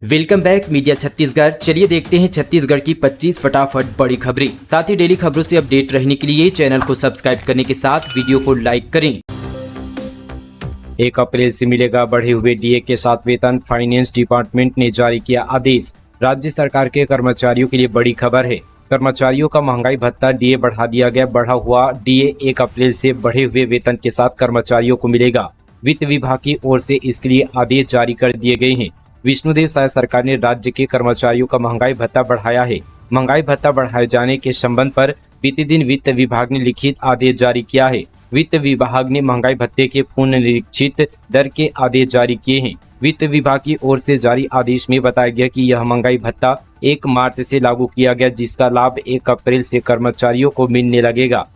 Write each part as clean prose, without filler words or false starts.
Welcome back media Chhattisgarh. चलिए देखते हैं छत्तीसगढ़ की 25 फटाफट बड़ी खबरें। साथ ही डेली खबरों से अपडेट रहने के लिए चैनल को सब्सक्राइब करने के साथ वीडियो को लाइक करें। 1 अप्रैल से मिलेगा बढ़े हुए डीए के साथ वेतन, फाइनेंस डिपार्टमेंट ने जारी किया आदेश। राज्य सरकार के कर्मचारियों के लिए बड़ी खबर है। कर्मचारियों का महंगाई भत्ता डीए बढ़ा दिया गया। बढ़ा हुआ डीए 1 अप्रैल से बढ़े हुए वेतन के साथ कर्मचारियों को मिलेगा। वित्त विभाग की ओर से इसके लिए आदेश जारी कर दिए गए हैं। विष्णुदेव साय सरकार ने राज्य के कर्मचारियों का महंगाई भत्ता बढ़ाया है। महंगाई भत्ता बढ़ाए जाने के संबंध पर बीते दिन वित्त विभाग ने लिखित आदेश जारी किया है। वित्त विभाग ने महंगाई भत्ते के पुनरीक्षित दर के आदेश जारी किए हैं। वित्त विभाग की ओर से जारी आदेश में बताया गया कि यह महंगाई भत्ता 1 मार्च से लागू किया गया, जिसका लाभ 1 अप्रैल से कर्मचारियों को मिलने लगेगा।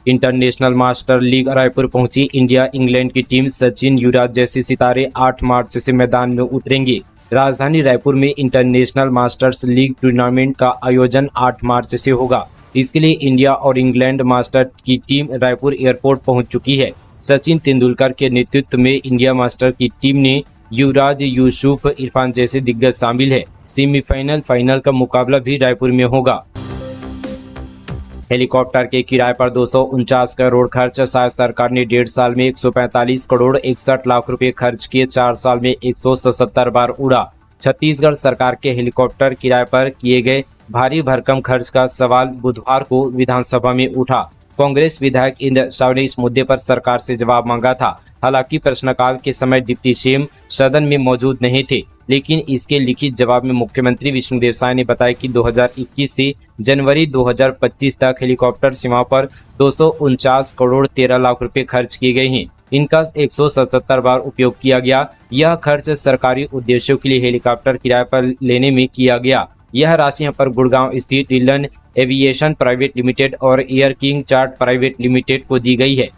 इंटरनेशनल मास्टर लीग रायपुर पहुंची इंडिया इंग्लैंड की टीम। सचिन, युवराज जैसे सितारे 8 मार्च से मैदान में उतरेंगे। राजधानी रायपुर में इंटरनेशनल मास्टर्स लीग टूर्नामेंट का आयोजन 8 मार्च से होगा। इसके लिए इंडिया और इंग्लैंड मास्टर की टीम रायपुर एयरपोर्ट पहुंच चुकी है। सचिन तेंदुलकर के नेतृत्व में इंडिया मास्टर की टीम ने युवराज, यूसुफ, इरफान जैसे दिग्गज शामिल है। सेमीफाइनल, फाइनल का मुकाबला भी रायपुर में होगा। हेलीकॉप्टर के किराए पर 249 करोड़ खर्च। शायद सरकार ने 1.5 साल में 145 करोड़ 61 लाख रुपए खर्च किए। 4 साल में 177 बार उड़ा। छत्तीसगढ़ सरकार के हेलीकॉप्टर किराए पर किए गए भारी भरकम खर्च का सवाल बुधवार को विधानसभा में उठा। कांग्रेस विधायक इंद्र शाह ने इस मुद्दे पर सरकार से जवाब मांगा था। हालांकि प्रश्नकाल के समय डिप्टी सीएम सदन में मौजूद नहीं थे, लेकिन इसके लिखित जवाब में मुख्यमंत्री विष्णुदेव साय ने बताया कि 2021 से जनवरी 2025 तक हेलीकॉप्टर सेवा पर 249 करोड़ 13 लाख रुपए खर्च किए गए हैं। इनका 177 बार उपयोग किया गया। यह खर्च सरकारी उद्देश्यों के लिए हेलीकॉप्टर किराए पर लेने में किया गया। यह राशि पर गुड़गांव स्थित डिलन एविएशन प्राइवेट लिमिटेड और air king chart private limited को दी गई है।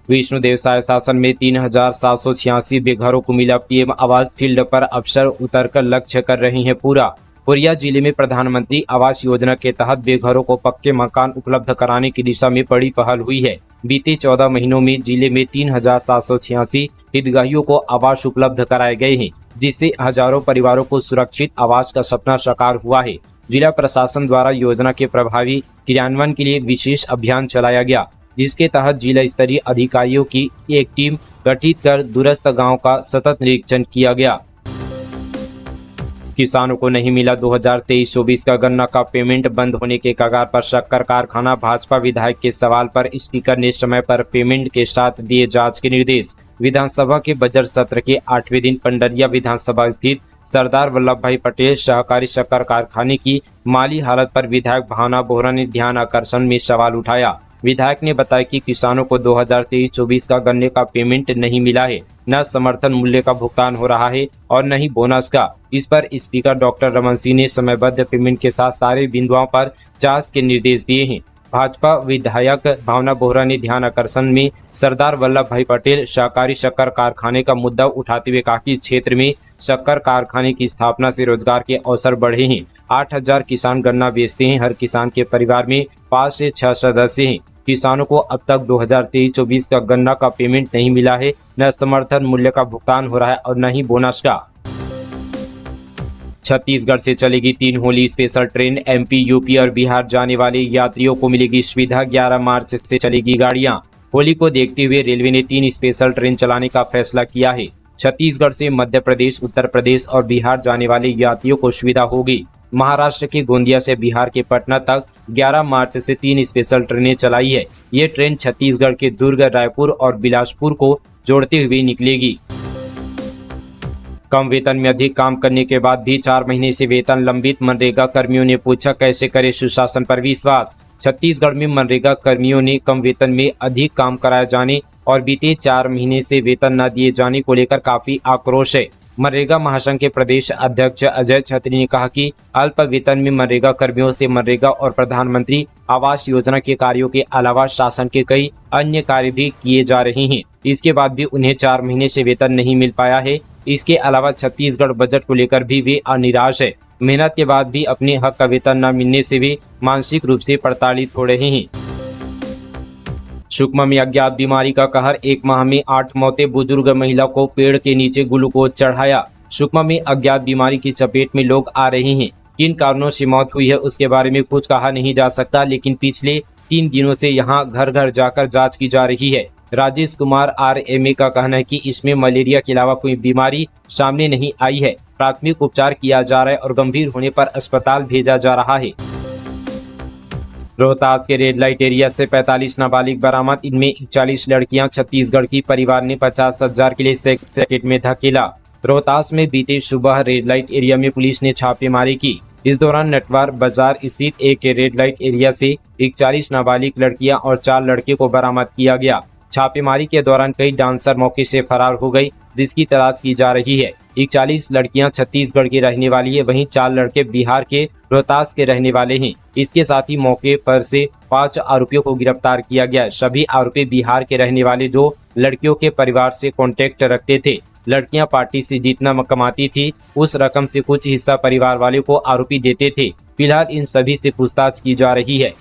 विष्णुदेव साय शासन में 3786 बेघरों को मिला पीएम आवास। फील्ड पर अफसर उतरकर लक्ष्य कर रही हैं पूरा। कोरिया जिले में प्रधानमंत्री आवास योजना के तहत बेघरों को पक्के मकान उपलब्ध कराने की दिशा में बड़ी पहल हुई है। बीते 14 महीनों में जिले में 3786 हितग्राहियों को आवास उपलब्ध कराए गए हैं, जिससे हजारों परिवारों को सुरक्षित आवास का सपना साकार हुआ है। जिला प्रशासन द्वारा योजना के प्रभावी क्रियान्वयन के लिए विशेष अभियान चलाया गया, जिसके तहत जिला स्तरीय अधिकारियों की एक टीम गठित कर दूरस्थ गांव का सतत निरीक्षण किया गया। किसानों को नहीं मिला 2023-24 का गन्ना का पेमेंट। बंद होने के कगार पर शक्कर कारखाना। भाजपा विधायक के सवाल पर स्पीकर ने समय पर पेमेंट के साथ दिए जांच के निर्देश। विधानसभा के बजट सत्र के 8वें दिन पंडरिया विधानसभा स्थित सरदार वल्लभ भाई पटेल सहकारी शक्कर कारखाने की माली हालत पर विधायक भावना बोहरा ने ध्यान आकर्षण में सवाल उठाया। विधायक ने बताया कि किसानों को 2023-24 का गन्ने का पेमेंट नहीं मिला है, न समर्थन मूल्य का भुगतान हो रहा है और न ही बोनस का। इस पर स्पीकर डॉक्टर रमन सिंह ने समयबद्ध पेमेंट के साथ सारे बिंदुओं पर जांच के निर्देश दिए हैं। भाजपा विधायक भावना बोहरा ने ध्यान आकर्षण में सरदार वल्लभ भाई पटेल सहकारी शक्कर कारखाने का मुद्दा उठाते हुए कहा कि क्षेत्र में शक्कर कारखाने की स्थापना से रोजगार के अवसर बढ़े हैं। 8000 किसान गन्ना बेचते हैं। हर किसान के परिवार में 5 से 6 सदस्य हैं। किसानों को अब तक 2023-24 का गन्ना का पेमेंट नहीं मिला है, न समर्थन मूल्य का भुगतान हो रहा है और न ही बोनस का। छत्तीसगढ़ से चलेगी 3 Holi special train. MP, UP और बिहार जाने वाले यात्रियों को मिलेगी सुविधा। 11 मार्च से चलेगी गाड़ियां। होली को देखते हुए रेलवे ने 3 स्पेशल ट्रेन चलाने का फैसला किया है। छत्तीसगढ़ से मध्य प्रदेश, उत्तर प्रदेश और बिहार जाने वाले यात्रियों को सुविधा होगी। महाराष्ट्र के गोंदिया से बिहार के पटना तक 11 मार्च से 3 स्पेशल ट्रेनें चलाई है। ये ट्रेन छत्तीसगढ़ के दुर्ग, रायपुर और बिलासपुर को जोड़ते हुए निकलेगी। कम वेतन में अधिक काम करने के बाद भी 4 महीने से वेतन लंबित। मनरेगा कर्मियों ने पूछा कैसे करे सुशासन पर विश्वास। छत्तीसगढ़ में मनरेगा कर्मियों ने कम वेतन में अधिक काम कराए जाने और बीते 4 महीने से वेतन न दिए जाने को लेकर काफी आक्रोश है। मनरेगा महासंघ के प्रदेश अध्यक्ष अजय छत्री ने कहा कि अल्प वेतन में मनरेगा कर्मियों से मनरेगा और प्रधानमंत्री आवास योजना के कार्यों के अलावा शासन के कई अन्य कार्य भी किए जा रहे हैं। इसके बाद भी उन्हें 4 महीने से वेतन नहीं मिल पाया है। इसके अलावा छत्तीसगढ़ बजट को लेकर भी वे निराश है। मेहनत के बाद भी अपने हक का वेतन न मिलने से वे मानसिक रूप से प्रताड़ित हो रहे हैं। सुकमा में अज्ञात बीमारी का कहर, 1 माह में 8 मौतें, बुजुर्ग महिला को पेड़ के नीचे ग्लूकोज चढ़ाया। सुकमा में अज्ञात बीमारी की चपेट में लोग आ रहे हैं। किन कारणों से मौत हुई है उसके बारे में कुछ कहा नहीं जा सकता, लेकिन पिछले 3 दिनों से यहां घर घर जाकर जांच की जा रही है। राजेश कुमार RMA का कहना है कि इसमें मलेरिया के अलावा कोई बीमारी सामने नहीं आई है। प्राथमिक उपचार किया जा रहा है और गंभीर होने पर अस्पताल भेजा जा रहा है। रोहतास के रेड लाइट एरिया से 45 नाबालिग बरामद, इनमें 41 लड़कियां। छत्तीसगढ़ की परिवार ने 50,000 के लिए सेक्स रैकेट में धकेला। रोहतास में बीते सुबह रेड लाइट एरिया में पुलिस ने छापेमारी की। इस दौरान नटवार बाजार स्थित एक रेड लाइट एरिया से 41 नाबालिग लड़कियां और 4 लड़के को बरामद किया गया। छापेमारी के दौरान कई डांसर मौके से फरार हो गई, जिसकी तलाश की जा रही है। 41 लड़कियां छत्तीसगढ़ की रहने वाली है, वहीं 4 लड़के बिहार के रोहतास के रहने वाले हैं। इसके साथ ही मौके पर से 5 आरोपियों को गिरफ्तार किया गया। सभी आरोपी बिहार के रहने वाले जो लड़कियों के परिवार से कॉन्टेक्ट रखते थे। लड़कियां पार्टी से जितना कमाती थी उस रकम से कुछ हिस्सा परिवार वाले को आरोपी देते थे। फिलहाल इन सभी से पूछताछ की जा रही है।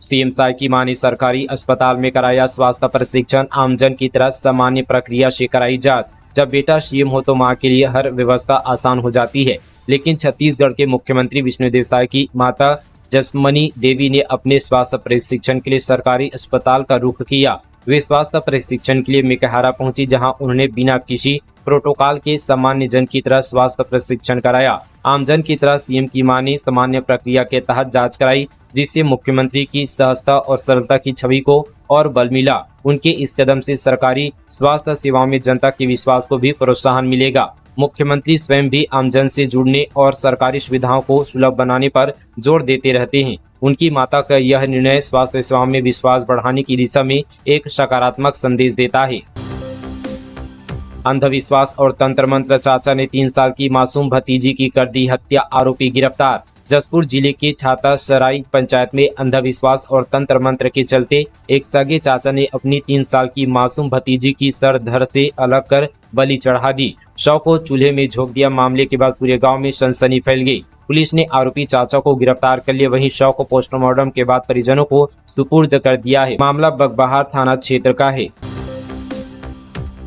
CM साय की मां ने सरकारी अस्पताल में कराया स्वास्थ्य प्रशिक्षण, आमजन की तरह सामान्य प्रक्रिया से कराई जांच। जब बेटा CM हो तो मां के लिए हर व्यवस्था आसान हो जाती है, लेकिन छत्तीसगढ़ के मुख्यमंत्री विष्णुदेव साय की माता जसमनी देवी ने अपने स्वास्थ्य प्रशिक्षण के लिए सरकारी अस्पताल का रुख किया। वे स्वास्थ्य प्रशिक्षण के लिए मेकहारा पहुंची, जहां उन्होंने बिना किसी प्रोटोकॉल के सामान्य जन की तरह स्वास्थ्य प्रशिक्षण कराया। आमजन की तरह CM की मां ने सामान्य प्रक्रिया के तहत जांच कराई, जिससे मुख्यमंत्री की सहजता और सरलता की छवि को और बल मिला। उनके इस कदम से सरकारी स्वास्थ्य सेवाओं में जनता के विश्वास को भी प्रोत्साहन मिलेगा। मुख्यमंत्री स्वयं भी आमजन से जुड़ने और सरकारी सुविधाओं को सुलभ बनाने पर जोर देते रहते हैं। उनकी माता का यह निर्णय स्वास्थ्य सेवाओं में विश्वास बढ़ाने की दिशा में एक सकारात्मक संदेश देता है। अंधविश्वास और तंत्र मंत्र, चाचा ने 3 साल की मासूम भतीजी की कर दी हत्या, आरोपी गिरफ्तार। जसपुर जिले के छातासराय पंचायत में अंधविश्वास और तंत्र मंत्र के चलते एक सगे चाचा ने अपनी 3 साल की मासूम भतीजी की सर धड़ से अलग कर बलि चढ़ा दी। शव को चूल्हे में झोंक दिया। मामले के बाद पूरे गांव में सनसनी फैल गई। पुलिस ने आरोपी चाचा को गिरफ्तार कर लिया, वहीं शव को पोस्टमार्टम के बाद परिजनों को सुपुर्द कर दिया है। मामला बगबहार थाना क्षेत्र का है।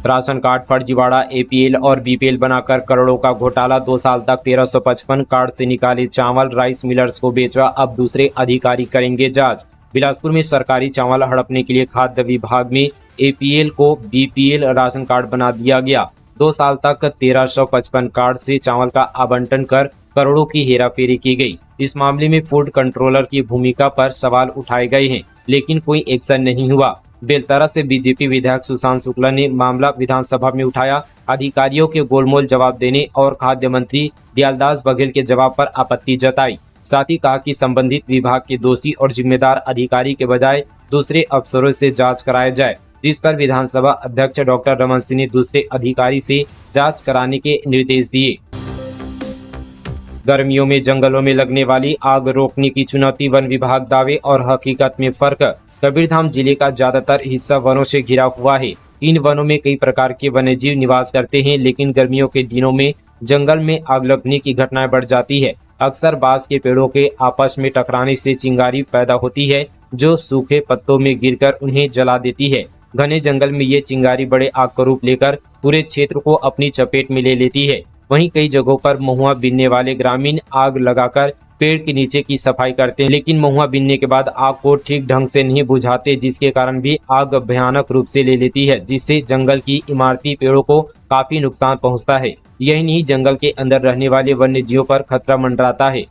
राशन कार्ड फर्जीवाड़ा, APL और BPL बनाकर करोड़ों का घोटाला। 2 साल तक 1355 कार्ड से निकाले चावल, राइस मिलर्स को बेचा, अब दूसरे अधिकारी करेंगे जांच। बिलासपुर में सरकारी चावल हड़पने के लिए खाद्य विभाग में APL को BPL राशन कार्ड बना दिया गया। 2 साल तक 1355 कार्ड से चावल का आवंटन कर करोड़ों की हेराफेरी की गई। इस मामले में फूड कंट्रोलर की भूमिका पर सवाल उठाए गए हैं, लेकिन कोई एक्शन नहीं हुआ। बेलतरा से BJP विधायक सुशांत शुक्ला ने मामला विधानसभा में उठाया। अधिकारियों के गोलमोल जवाब देने और खाद्य मंत्री दयालदास बघेल के जवाब पर आपत्ति जताई। साथ ही कहा कि संबंधित विभाग के दोषी और जिम्मेदार अधिकारी के बजाय दूसरे अफसरों से जांच कराया जाए, जिस पर विधानसभा अध्यक्ष डॉक्टर रमन सिंह ने दूसरे अधिकारी से जांच कराने के निर्देश दिए। गर्मियों में जंगलों में लगने वाली आग रोकने की चुनौती, वन विभाग दावे और हकीकत में फर्क। कबीरधाम जिले का ज्यादातर हिस्सा वनों से घिरा हुआ है। इन वनों में कई प्रकार के वन्यजीव निवास करते हैं, लेकिन गर्मियों के दिनों में जंगल में आग लगने की घटनाएं बढ़ जाती है। अक्सर बांस के पेड़ों के आपस में टकराने से चिंगारी पैदा होती है, जो सूखे पत्तों में गिरकर उन्हें जला देती है। घने जंगल में ये चिंगारी बड़े आग का रूप लेकर पूरे क्षेत्र को अपनी चपेट में ले लेती है। वहीं कई जगहों पर महुआ बीनने वाले ग्रामीण आग लगाकर पेड़ के नीचे की सफाई करते हैं, लेकिन महुआ बीनने के बाद आग को ठीक ढंग से नहीं बुझाते, जिसके कारण भी आग भयानक रूप से ले लेती है, जिससे जंगल की इमारती पेड़ों को काफी नुकसान पहुंचता है। यही नहीं, जंगल के अंदर रहने वाले वन्य जीवों पर खतरा मंडराता है।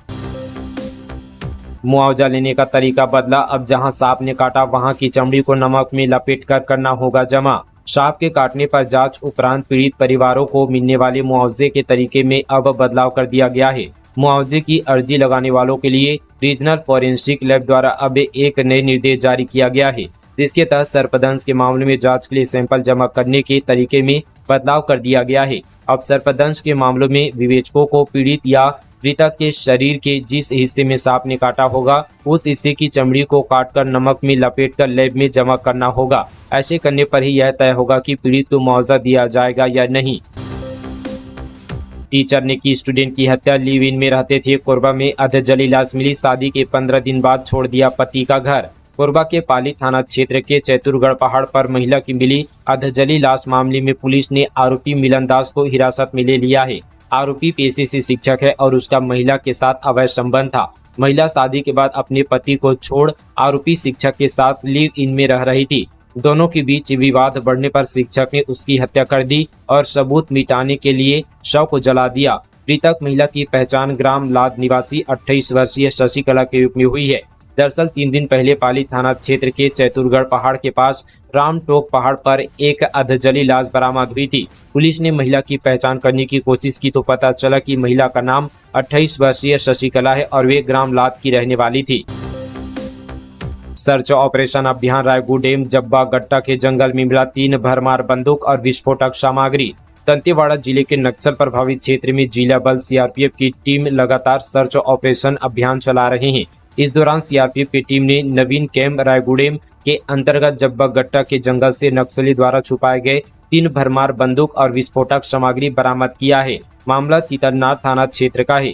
मुआवजा लेने का तरीका बदला, अब जहां सांप ने काटा वहां की चमड़ी को नमक में लपेट कर करना होगा जमा। सांप के काटने पर जांच उपरांत पीड़ित परिवारों को मिलने वाले मुआवजे के तरीके में अब बदलाव कर दिया गया है। मुआवजे की अर्जी लगाने वालों के लिए रीजनल फॉरेंसिक लैब द्वारा अब एक नए निर्देश जारी किया गया है, जिसके तहत सर्पदंश के मामले में जांच के लिए सैंपल जमा करने के तरीके में बदलाव कर दिया गया है। अब सर्पदंश के मामलों में विवेचकों को पीड़ित या मृतक के शरीर के जिस हिस्से में सांप ने काटा होगा, उस हिस्से की चमड़ी को काटकर नमक में लपेटकर लैब में जमा करना होगा। ऐसे करने पर ही यह तय होगा कि पीड़ित को मुआवजा दिया जाएगा या नहीं। टीचर ने की स्टूडेंट की हत्या, लिव इन में रहते थे। कोरबा में अधजली लाश मिली, शादी के 15 दिन बाद छोड़ दिया पति का घर। कोरबा के पाली थाना क्षेत्र के चैतुरगढ़ पहाड़ पर महिला की मिली अधजली लाश मामले में पुलिस ने आरोपी मिलन दास को हिरासत में ले लिया है। आरोपी पेशे से शिक्षक है और उसका महिला के साथ अवैध संबंध था। महिला शादी के बाद अपने पति को छोड़ आरोपी शिक्षक के साथ लिव इन में रह रही थी। दोनों के बीच विवाद बढ़ने पर शिक्षक ने उसकी हत्या कर दी और सबूत मिटाने के लिए शव को जला दिया। मृतक महिला की पहचान ग्राम लाद निवासी 28 वर्षीय शशिकला के रूप में हुई है। दरअसल 3 दिन पहले पाली थाना क्षेत्र के चैतुरगढ़ पहाड़ के पास रामटोक पहाड़ पर एक अधजली लाश बरामद हुई थी। पुलिस ने महिला की पहचान करने की कोशिश की तो पता चला कि महिला का नाम 28 वर्षीय शशिकला है और वे ग्राम लाद की रहने वाली थी। सर्च ऑपरेशन अभियान रायगढ़ डेम जब्बा गट्टा के जंगल में मिला 3 भरमार बंदूक और विस्फोटक सामग्री। दंतेवाड़ा जिले के नक्सल प्रभावित क्षेत्र में जिला बल सीआरपीएफ की टीम लगातार सर्च ऑपरेशन अभियान चला रहे हैं। इस दौरान सीआरपीएफ की टीम ने नवीन कैंप रायगुड़ेम के अंतर्गत जब्बा गट्टा के जंगल से नक्सली द्वारा छुपाए गए 3 भरमार बंदूक और विस्फोटक सामग्री बरामद किया है। मामला चितरनाथ थाना क्षेत्र का है।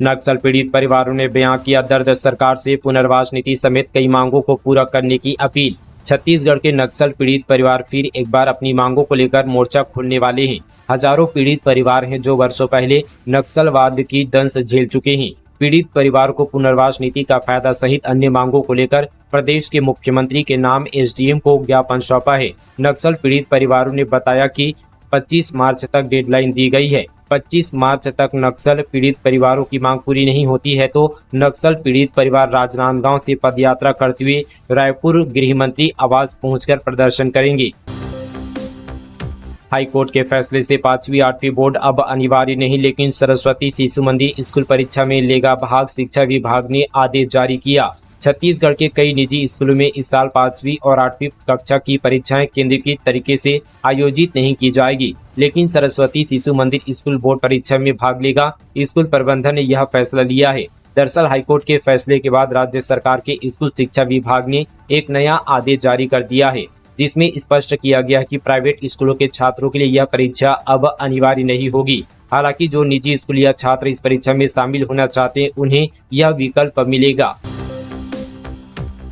नक्सल पीड़ित परिवारों ने बयां किया दर्द, सरकार से पुनर्वास नीति समेत कई मांगों को पूरा करने की अपील। छत्तीसगढ़ के नक्सल पीड़ित परिवार फिर एक बार अपनी मांगों को लेकर मोर्चा खोलने वाले हैं। हजारों पीड़ित परिवार हैं जो वर्षों पहले नक्सलवाद की दंश झेल चुके हैं। पीड़ित परिवार को पुनर्वास नीति का फायदा सहित अन्य मांगों को लेकर प्रदेश के मुख्यमंत्री के नाम एसडीएम को ज्ञापन सौंपा है। नक्सल पीड़ित परिवारों ने बताया कि 25 मार्च तक डेडलाइन दी गई है। 25 मार्च तक नक्सल पीड़ित परिवारों की मांग पूरी नहीं होती है तो नक्सल पीड़ित परिवार राजनांदगांव से पदयात्रा करते हुए रायपुर गृह मंत्री आवास पहुंचकर प्रदर्शन करेंगे। हाईकोर्ट के फैसले से 5वीं 8वीं बोर्ड अब अनिवार्य नहीं, लेकिन सरस्वती शिशु मंदिर स्कूल परीक्षा में लेगा भाग। शिक्षा विभाग ने आदेश जारी किया। छत्तीसगढ़ के कई निजी स्कूलों में इस साल 5वीं और 8वीं कक्षा की परीक्षाएं केंद्रीकृत तरीके से आयोजित नहीं की जाएगी, लेकिन सरस्वती शिशु मंदिर स्कूल बोर्ड परीक्षा में भाग लेगा। स्कूल प्रबंधन ने यह फैसला लिया है। दरअसल हाईकोर्ट के फैसले के बाद राज्य सरकार के स्कूल शिक्षा विभाग ने एक नया आदेश जारी कर दिया है, जिसमें स्पष्ट किया गया कि प्राइवेट स्कूलों के छात्रों के लिए यह परीक्षा अब अनिवार्य नहीं होगी। हालांकि जो निजी स्कूल या छात्र इस परीक्षा में शामिल होना चाहते हैं उन्हें यह विकल्प मिलेगा।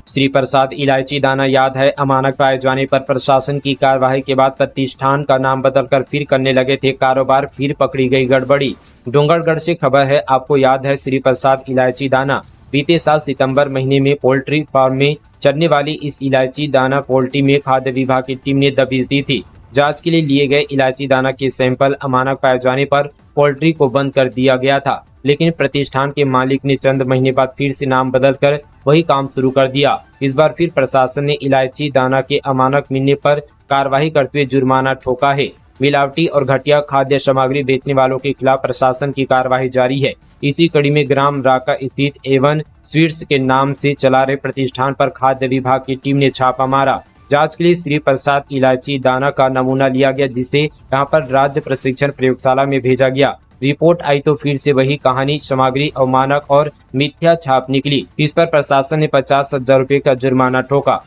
श्री प्रसाद इलायची दाना याद है, अमानक पाए जाने पर प्रशासन की कार्यवाही के बाद प्रतिष्ठान का नाम बदलकर फिर करने लगे थे कारोबार, फिर पकड़ी गई गड़बड़ी। डोंगरगढ़ से खबर है, आपको याद है श्री प्रसाद इलायची दाना बीते साल सितंबर महीने में पोल्ट्री फार्म में चढ़ने वाली इस इलायची दाना पोल्ट्री में खाद्य विभाग की टीम ने दबिश दी थी। जांच के लिए लिए गए इलायची दाना के सैंपल अमानक पाए जाने पर पोल्ट्री को बंद कर दिया गया था, लेकिन प्रतिष्ठान के मालिक ने चंद महीने बाद फिर से नाम बदलकर वही काम शुरू कर दिया। इस बार फिर प्रशासन ने इलायची दाना के अमानक मिलने पर कार्रवाई करते हुए जुर्माना ठोका है। मिलावटी और घटिया खाद्य सामग्री बेचने वालों के खिलाफ प्रशासन की कार्रवाई जारी है। इसी कड़ी में ग्राम राका स्थित एवन स्वीट्स के नाम से चला रहे प्रतिष्ठान पर खाद्य विभाग की टीम ने छापा मारा। जांच के लिए श्री प्रसाद इलायची दाना का नमूना लिया गया, जिसे यहां पर राज्य प्रशिक्षण प्रयोगशाला में भेजा गया। रिपोर्ट आई तो फिर से वही कहानी, सामग्री अवमानक और मिथ्या छाप निकली। इस पर प्रशासन ने 50,000 रुपए का जुर्माना ठोका।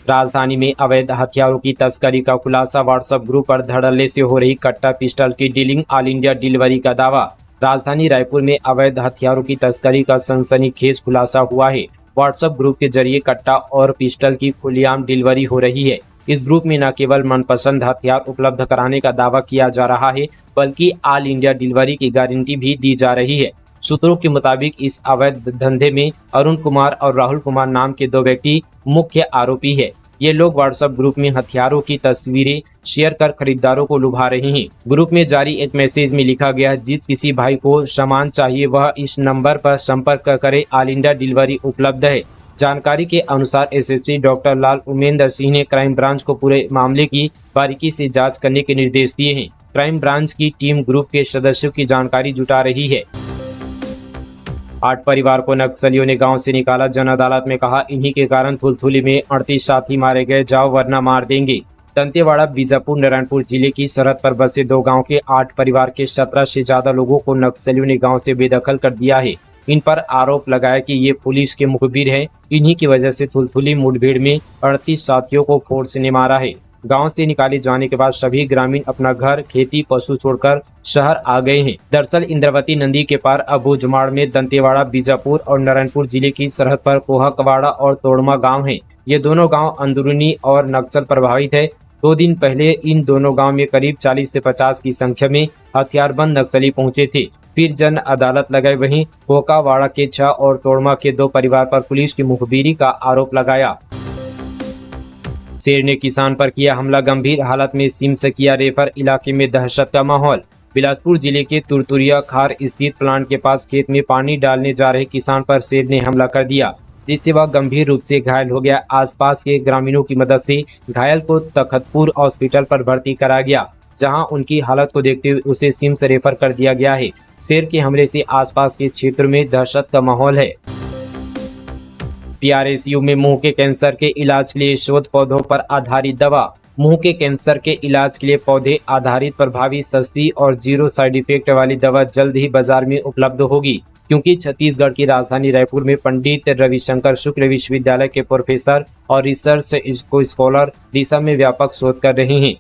राजधानी में अवैध हथियारों की तस्करी का खुलासा, व्हाट्सएप ग्रुप पर धड़ल्ले से हो रही कट्टा पिस्टल की डीलिंग, ऑल इंडिया डिलीवरी का दावा। राजधानी रायपुर में अवैध हथियारों की तस्करी का सनसनीखेज खुलासा हुआ है। व्हाट्सएप ग्रुप के जरिए कट्टा और पिस्टल की खुलेआम डिलीवरी हो रही है। इस ग्रुप में न केवल मनपसंद हथियार उपलब्ध कराने का दावा किया जा रहा है, बल्कि ऑल इंडिया डिलीवरी की गारंटी भी दी जा रही है। सूत्रों के मुताबिक इस अवैध धंधे में अरुण कुमार और राहुल कुमार नाम के 2 व्यक्ति मुख्य आरोपी है। ये लोग व्हाट्सएप ग्रुप में हथियारों की तस्वीरें शेयर कर खरीदारों को लुभा रहे हैं। ग्रुप में जारी एक मैसेज में लिखा गया, जिस किसी भाई को सामान चाहिए वह इस नंबर पर संपर्क करे, ऑल इंडिया डिलीवरी उपलब्ध है। जानकारी के अनुसार एसएसपी डॉक्टर लाल उमेंद्र सिंह ने क्राइम ब्रांच को पूरे मामले की बारीकी से जांच करने के निर्देश दिए हैं। क्राइम ब्रांच की टीम ग्रुप के सदस्यों की जानकारी जुटा रही है। 8 परिवार को नक्सलियों ने गांव से निकाला, जन अदालत में कहा इन्हीं के कारण थुलथुली में 38 साथी मारे गए, जाओ वरना मार देंगे। दंतेवाड़ा बीजापुर नारायणपुर जिले की सरहद पर बसे 2 गांव के 8 परिवार के 17 से ज्यादा लोगों को नक्सलियों ने गांव से बेदखल कर दिया है। इन पर आरोप लगाया कि ये पुलिस के मुखबिर हैं। इन्हीं की वजह से थुलथुली मुठभेड़ में 38 साथियों को फोर्स ने मारा है। गांव से निकाले जाने के बाद सभी ग्रामीण अपना घर, खेती, पशु छोड़कर शहर आ गए हैं। दरअसल इंद्रावती नदी के पार अबूझमाड़ में दंतेवाड़ा, बीजापुर और नारायणपुर जिले की सरहद पर कोहकवाड़ा और तोड़मा गाँव है। ये दोनों गाँव अंदरूनी और नक्सल प्रभावित है। 2 दिन पहले इन दोनों गांव में करीब 40 से 50 की संख्या में हथियारबंद नक्सली पहुंचे थे। फिर जन अदालत लगाई। वहीं कोकावाड़ा के 6 और तोड़मा के 2 परिवार पर पुलिस की मुखबिरी का आरोप लगाया। शेर ने किसान पर किया हमला, गंभीर हालत में सिम्स किया रेफर, इलाके में दहशत का माहौल। बिलासपुर जिले के तुरतुरिया खार स्थित प्लांट के पास खेत में पानी डालने जा रहे किसान पर शेर ने हमला कर दिया, जिससे वह गंभीर रूप से घायल हो गया। आसपास के ग्रामीणों की मदद से घायल को तखतपुर हॉस्पिटल पर भर्ती कराया गया, जहां उनकी हालत को देखते हुए उसे सिम्स रेफर कर दिया गया है। शेर के हमले से आसपास के क्षेत्र में दहशत का माहौल है। PRSU में मुंह के कैंसर के इलाज के लिए शोध पौधों पर आधारित दवा। मुंह के कैंसर के इलाज के लिए पौधे आधारित प्रभावी, सस्ती और 0 साइड इफेक्ट वाली दवा जल्द ही बाजार में उपलब्ध होगी, क्योंकि छत्तीसगढ़ की राजधानी रायपुर में पंडित रविशंकर शुक्ल विश्वविद्यालय के प्रोफेसर और रिसर्च स्कॉलर दिशा में व्यापक शोध कर रहे हैं।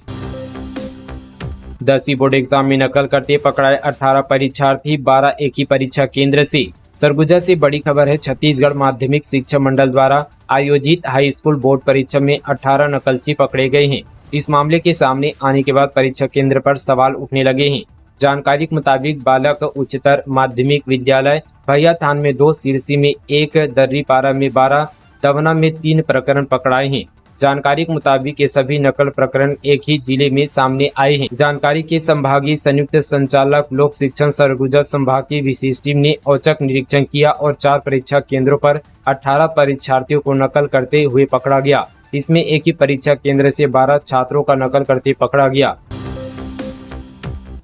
10वीं बोर्ड एग्जाम में नकल करते पकड़ाए 18 परीक्षार्थी, 12 एक ही परीक्षा केंद्र से। सरगुजा से बड़ी खबर है। छत्तीसगढ़ माध्यमिक शिक्षा मंडल द्वारा आयोजित हाई स्कूल बोर्ड परीक्षा में 18 नकलची पकड़े गए हैं। इस मामले के सामने आने के बाद परीक्षा केंद्र पर सवाल उठने लगे हैं। जानकारी के मुताबिक बालक उच्चतर माध्यमिक विद्यालय भैयाथान में 2, सिरसी में 1, दर्रीपारा में 12, दवना में 3 प्रकरण पकड़ाए हैं। जानकारी के मुताबिक ये सभी नकल प्रकरण एक ही जिले में सामने आए हैं। जानकारी के संभागीय संयुक्त संचालक लोक शिक्षण सरगुजा संभाग की विशेष टीम ने औचक निरीक्षण किया और 4 परीक्षा केंद्रों पर 18 परीक्षार्थियों को नकल करते हुए पकड़ा गया। इसमें एक ही परीक्षा केंद्र से 12 छात्रों का नकल करते पकड़ा गया।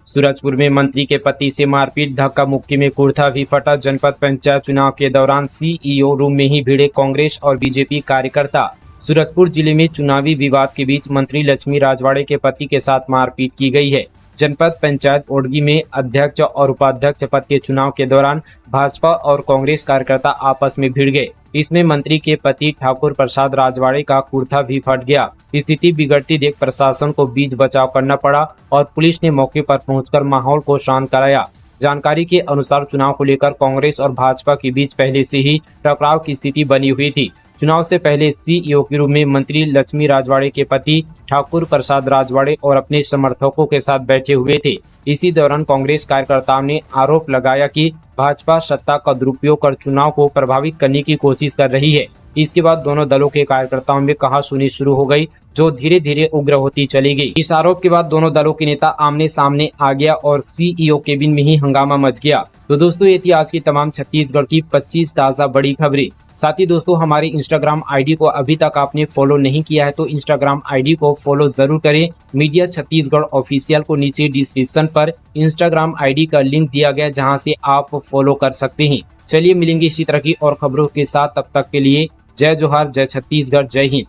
सूरजपुर में मंत्री के पति से मारपीट, धक्का मुक्की में कुर्ता भी फटा। जनपद पंचायत चुनाव के दौरान CEO रूम में ही भिड़े कांग्रेस और बीजेपी कार्यकर्ता। सूरजपुर जिले में चुनावी विवाद के बीच मंत्री लक्ष्मी राजवाड़े के पति के साथ मारपीट की गई है। जनपद पंचायत ओडगी में अध्यक्ष और उपाध्यक्ष पद के चुनाव के दौरान भाजपा और कांग्रेस कार्यकर्ता आपस में भिड़ गए। इसमें मंत्री के पति ठाकुर प्रसाद राजवाड़े का कुर्ता भी फट गया। स्थिति बिगड़ती देख प्रशासन को बीच बचाव करना पड़ा और पुलिस ने मौके पर पहुंचकर माहौल को शांत कराया। जानकारी के अनुसार चुनाव को लेकर कांग्रेस और भाजपा के बीच पहले से ही टकराव की स्थिति बनी हुई थी। चुनाव से पहले CEO के रूप में मंत्री लक्ष्मी राजवाड़े के पति ठाकुर प्रसाद राजवाड़े और अपने समर्थकों के साथ बैठे हुए थे। इसी दौरान कांग्रेस कार्यकर्ताओं ने आरोप लगाया कि भाजपा सत्ता का दुरुपयोग कर चुनाव को प्रभावित करने की कोशिश कर रही है। इसके बाद दोनों दलों के कार्यकर्ताओं में कहासुनी शुरू हो गई, जो धीरे धीरे उग्र होती चली गई। इस आरोप के बाद दोनों दलों के नेता आमने सामने आ गया और CEO केबिन में ही हंगामा मच गया। तो दोस्तों, ये थी आज की तमाम छत्तीसगढ़ की 25 ताज़ा बड़ी खबरें। साथ ही दोस्तों, हमारी इंस्टाग्राम ID को अभी तक आपने फॉलो नहीं किया है तो इंस्टाग्राम ID को फॉलो जरूर करें। मीडिया छत्तीसगढ़ ऑफिशियल को नीचे डिस्क्रिप्शन पर इंस्टाग्राम ID का लिंक दिया गया, जहां से आप फॉलो कर सकते हैं। चलिए मिलेंगे इसी तरह की और खबरों के साथ, तब तक के लिए जय जोहार, जय छत्तीसगढ़, जय हिंद।